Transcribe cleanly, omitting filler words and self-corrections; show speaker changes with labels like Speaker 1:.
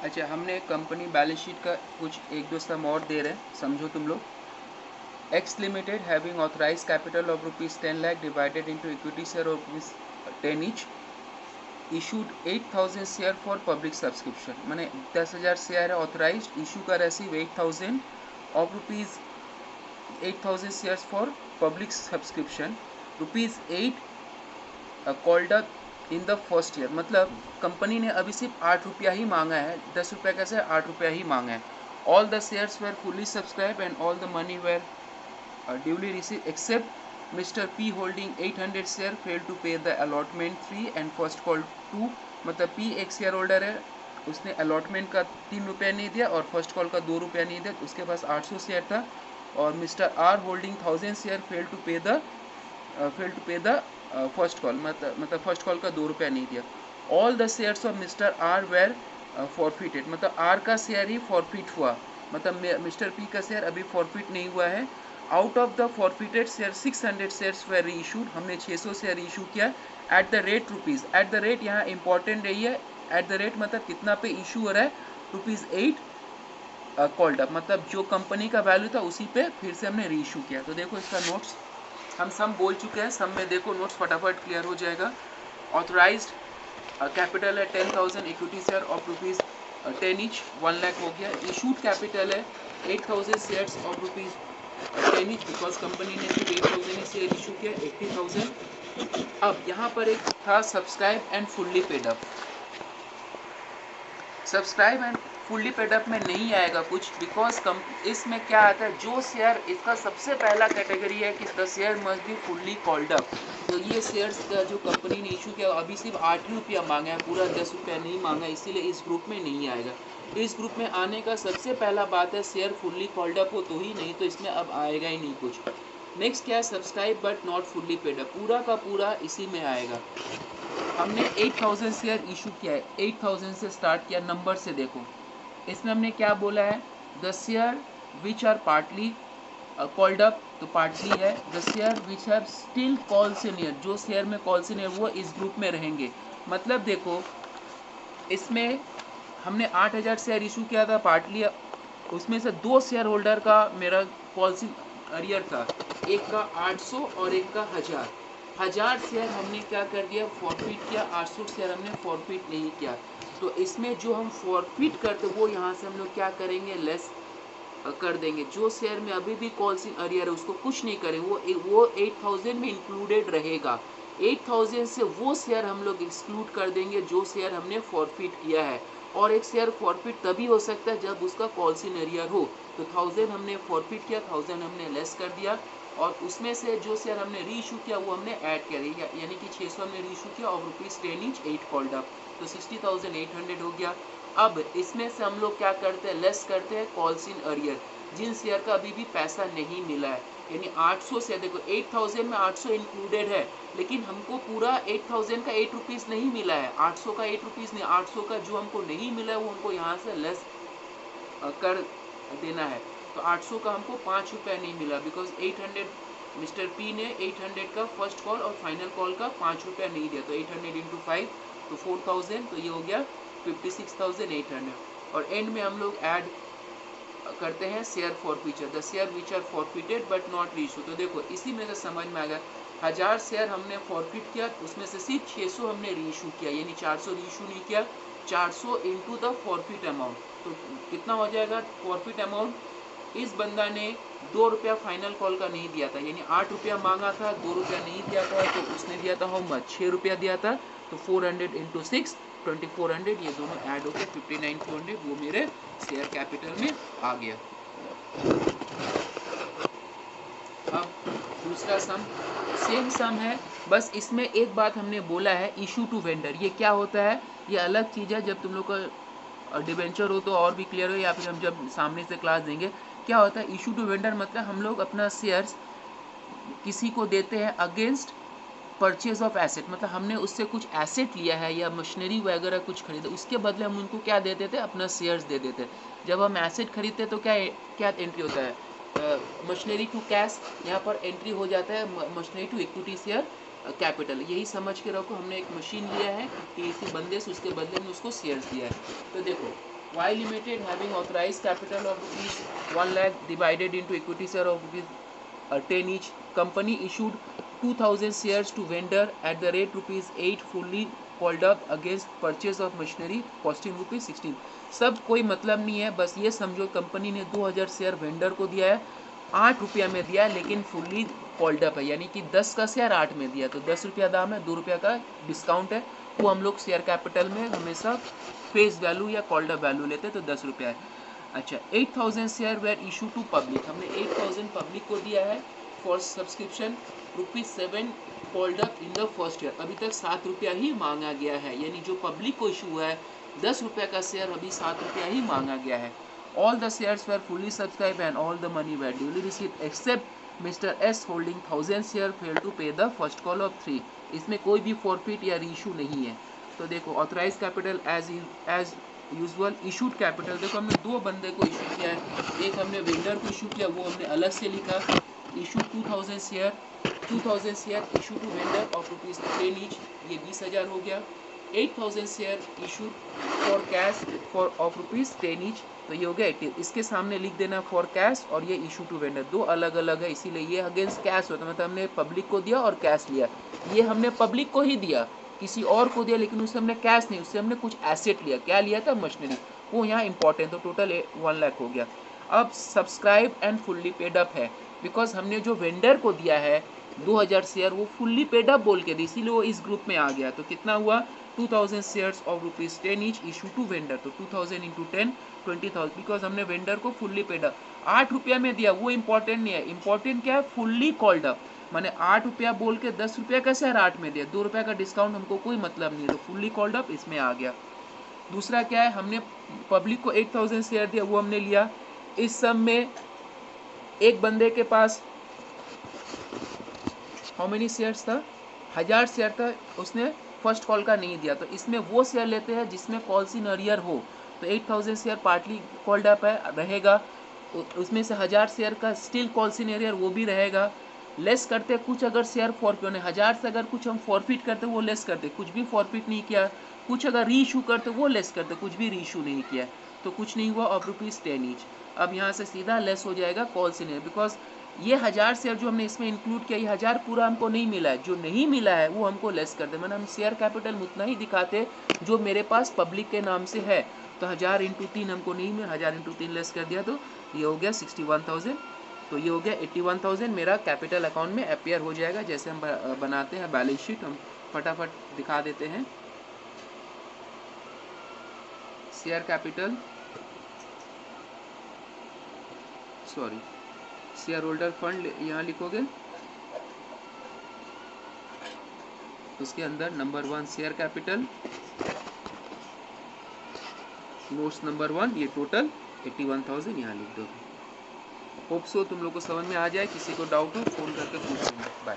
Speaker 1: अच्छा, हमने company balance sheet का कुछ एक दो सम और दे रहे हैं, समझो तुम लोग। X limited having authorise capital of ₹10 lakh divided into equity share of ₹10 each, issued 8,000 share for public subscription. मैंने 10,000 शेयर है ऑथराइज, इशू का receive 8,000 of ₹8,000 shares for public subscription, ₹8 called up in the first year. मतलब company ने अभी सिर्फ ₹8 ही मांगा है, ₹10 कैसे, ₹8 ही मांगा है। All the shares were fully subscribe and all the money were duly received except Mr. P holding 800 share failed to pay the allotment fee and first call 2। मतलब P एक शेयर होल्डर है, उसने अलॉटमेंट का ₹3 नहीं दिया और first call का ₹2 नहीं दिया, उसके पास 800 शेयर था। और mister R holding 1000 share fail to pay the first call, मतलब फर्स्ट कॉल का ₹2 नहीं दिया। All the shares of mister R were forfeited, मतलब आर का शेयर ही फॉरफिट हुआ, मतलब मिस्टर पी का शेयर अभी फॉरफिट नहीं हुआ है। Out of the forfeited share 600 shares were reissued, हमने 600 शेयर इशू किया at the rate rupees. At the rate यहाँ इंपॉर्टेंट रही है, एट द रेट मतलब कितना पे इशू हो रहा है, ₹8 कॉल्ड अप, मतलब जो कंपनी का वैल्यू था उसी पे फिर से हमने रीइशू किया। तो देखो इसका नोट्स हम सम बोल चुके हैं, सम में देखो नोट्स फटाफट क्लियर हो जाएगा। ऑथराइज्ड कैपिटल है 10,000, equity share of ₹10 each 1 lakh हो गया। इशूड कैपिटल है 8,000 shares of ₹10 each, because company ने सिर्फ 8,000 शेयर इशू किया, 80,000। अब यहाँ पर एक था subscribe and fully paid up. Subscribe and fully paid up में नहीं आएगा कुछ, बिकॉज इसमें क्या आता है, जो शेयर, इसका सबसे पहला कैटेगरी है कि the share must be fully called up. तो ये शेयर्स का जो कंपनी ने इशू किया अभी सिर्फ ₹8 मांगा है, पूरा ₹10 नहीं मांगा, इसीलिए इस ग्रुप में नहीं आएगा। इस ग्रुप में आने का सबसे पहला बात है शेयर फुल्ली कॉल्ड अप हो तो ही, नहीं तो इसमें अब आएगा ही नहीं कुछ। नेक्स्ट क्या है, subscribe but not fully paid up, पूरा का पूरा इसी में आएगा। हमने 8,000 शेयर इशू किया है, 8,000 से स्टार्ट किया, नंबर से देखो। इसमें हमने क्या बोला है, the share which are partly called up, तो पार्टली है। The share which have still calls in arrear, जो शेयर में कॉल से नियर वो इस ग्रुप में रहेंगे। मतलब देखो इसमें हमने 8,000 शेयर इशू किया था पार्टली, उसमें से 2 शेयर होल्डर का मेरा पॉलिसी अरियर था, एक का 800 और एक का 1000 शेयर हमने क्या कर दिया, फॉरफिट किया। 800 शेयर हमने फॉरफिट नहीं किया, तो इसमें जो हम फॉरफिट करते वो यहाँ से हम लोग क्या करेंगे, लेस कर देंगे। जो शेयर में अभी भी कॉल्स इन अरियर है उसको कुछ नहीं करें, वो 8,000 में इंक्लूडेड रहेगा। 8,000 से वो शेयर हम लोग एक्सक्लूड कर देंगे जो शेयर हमने फॉरफिट किया है। और एक शेयर फॉरफिट तभी हो सकता है जब उसका कॉल्स इन अरियर हो। तो 1000 हमने फॉरफिट किया, 1000 हमने लेस कर दिया, और उसमें से जो शेयर हमने री इशू किया वो हमने ऐड कर दिया, यानी कि 600 हमने री इशू किया और ₹10 ईच 8 कॉल्ड अप, तो 60,800 हो गया। अब इसमें से हम लोग क्या करते हैं, लेस करते हैं कॉल्स इन अरियर, जिन शेयर का अभी भी पैसा नहीं मिला है। यानी 800 से, देखो 8,000 में 800 इंक्लूडेड है, लेकिन हमको पूरा 8,000 का ₹8 नहीं मिला है, 800 का ₹8 नहीं, 800 का जो हमको नहीं मिला है वो हमको यहाँ से लेस कर देना है। तो 800 का हमको ₹5 नहीं मिला, बिकॉज 800 मिस्टर पी ने 800 का फर्स्ट कॉल और फाइनल कॉल का ₹5 नहीं दिया, तो 800 इंटू 5 तो 4,000, तो ये हो गया 56,800। और एंड में हम लोग ऐड करते हैं share forfeiture, the share which are forfeited but not reissue. तो देखो इसी में से समझ में आ गया, 1000 शेयर हमने फॉरफिट किया, उसमें से सिर्फ 600 हमने रीइशू किया, यानी 400 रीइशू नहीं किया। 400 इंटू द फॉरफिट अमाउंट, तो कितना हो जाएगा फॉरफिट अमाउंट। इस बंदा ने ₹2 फाइनल कॉल का नहीं दिया था, यानी ₹8 मांगा था, ₹2 नहीं दिया था, तो उसने दिया था हाउ मच, ₹6 दिया था। तो 400 इंटू 6 2400, ये दोनों ऐड होकर 59,200 वो मेरे शेयर कैपिटल में आ गया। अब दूसरा सम सेम सम है, बस इसमें एक बात हमने बोला है, इशू टू वेंडर। ये क्या होता है, ये अलग चीज़ है, जब तुम लोग का डिबेंचर हो तो और भी क्लियर हो, या फिर हम जब सामने से क्लास देंगे। क्या होता है इशू टू वेंडर, मतलब हम लोग अपना शेयर्स किसी को देते हैं अगेंस्ट परचेज ऑफ एसेट, मतलब हमने उससे कुछ एसेट लिया है या मशीनरी वगैरह कुछ खरीदा, उसके बदले हम उनको क्या दे देते हैं, अपना शेयर्स दे देते हैं। जब हम एसेट खरीदते हैं तो क्या क्या एंट्री होता है, मशीनरी टू कैश, यहाँ पर एंट्री हो जाता है machinery to equity share capital. यही समझ के रखो, हमने एक मशीन लिया है किसी बंदे से, उसके बदले में उसको शेयर्स दिया है। तो देखो Y Limited having authorized capital of rupees 1 lakh divided into equity share of rupees 10 each. Company issued 2000 shares to vendor at the rate rupees 8 fully called up against purchase of machinery costing rupees 16. सब कोई मतलब नहीं है, बस ये समझो company ने 2000 share vendor को दिया है, 8 रुपया में दिया है, लेकिन फुल्ली कॉल्ड अप है, यानी कि 10 का शेयर 8 में दिया, तो 10 रुपया दाम है, 2 रुपया का डिस्काउंट है, वो हम लोग शेयर कैपिटल में हमेशा फेस वैल्यू या कॉल्ड अप वैल्यू लेते हैं, तो 10 रुपया है। अच्छा, 8000 share were issue to public, हमने 8000 पब्लिक को दिया है for subscription ₹7 called up in the first year. अभी तक 7 रुपया ही मांगा गया है, यानी जो पब्लिक को इशू हुआ है 10 रुपया का शेयर, अभी 7 रुपया ही मांगा गया है। All the shares were fully subscribed and all the money were duly received except Mr. S holding 1000 share failed to pay the first call of 3। इसमें कोई भी forfeit या रीइशू नहीं है। तो देखो authorise capital as usual, issued capital देखो हमने 2 बंदे को इशू किया है, एक हमने वेंडर को इशू किया, वो हमने अलग से लिखा, issue 2000 share issue to vendor of ₹10 each, ये 20,000 हो गया। 8000 share issued for cash for of ₹10 each, तो ये हो गया 80। इसके सामने लिख देना फॉर कैश, और ये इशू टू वेंडर, 2 अलग अलग है, इसीलिए ये अगेंस्ट कैश होता है, मतलब हमने पब्लिक को दिया और कैश लिया। ये हमने पब्लिक को ही दिया, किसी और को दिया, लेकिन उससे हमने कैश नहीं, उससे हमने कुछ एसेट लिया। क्या लिया था? मशीनरी, वो यहाँ इंपॉर्टेंट, तो टोटल 1 लाख हो गया। अब subscribe and fully paid up है, बिकॉज हमने जो वेंडर को दिया है 2000 शेयर, वो फुल्ली पेड अप बोल के दी, इसीलिए वो इस ग्रुप में आ गया। तो कितना हुआ? 2000 shares of ₹10 each issue to vendor, तो 2000 इंटू 10 20,000, बिकॉज हमने वेंडर को फुल्ली पेड अप 8 रुपया में दिया, वो इंपॉर्टेंट नहीं है, इंपॉर्टेंट क्या है? फुल्ली कॉल्ड अप, मैंने 8 रुपया बोल के 10 रुपया का शेयर 8 में दिया, 2 रुपया का डिस्काउंट हमको कोई मतलब नहीं है, तो फुल्ली कॉल्ड अप इसमें आ गया। दूसरा क्या है? हमने पब्लिक को 8000 शेयर दिया, वो हमने लिया। इस सब में एक बंदे के पास हाउ मेनी शेयर्स था? 1000 शेयर था, उसने फर्स्ट कॉल का नहीं दिया, तो इसमें वो शेयर लेते हैं जिसमें कॉल्स इन अरियर हो, तो 8000 शेयर पार्टली कॉल्ड अप है, रहेगा, उसमें से 1000 शेयर का स्टिल कॉल्स इन अरियर, वो भी रहेगा। लेस करते कुछ, अगर शेयर फॉरफिट, 1000 से अगर कुछ हम फॉरफिट करते वो लेस करते, कुछ भी फॉरफिट नहीं किया, कुछ अगर री इशू करते वो लेस करते, कुछ भी री इशू नहीं किया, तो कुछ नहीं हुआ, ऑफ ₹10 ईच। अब यहाँ से सीधा लेस हो जाएगा कॉल्स इन, बिकॉज ये 1000 शेयर जो हमने इसमें इंक्लूड किया, ये 1000 पूरा हमको नहीं मिला है, जो नहीं मिला है वो हमको लेस कर दे, मैंने हम शेयर कैपिटल उतना ही दिखाते जो मेरे पास पब्लिक के नाम से है, तो 1000 इंटू 3 हमको नहीं मिला, 1000 इंटू 3 लेस कर दिया, तो ये हो गया 61,000, तो ये हो गया 81,000 मेरा कैपिटल अकाउंट में अपेयर हो जाएगा। जैसे हम बनाते हैं बैलेंस शीट, हम फटाफट दिखा देते हैं। Share capital, sorry, share holder fund यहाँ लिखोगे, उसके अंदर number 1 share capital, notes number 1, ये टोटल 81,000 यहाँ लिख दोगे। होप सो तुम लोग को समझ में आ जाए, किसी को डाउट हो फोन करके पूछ लेना। बाय।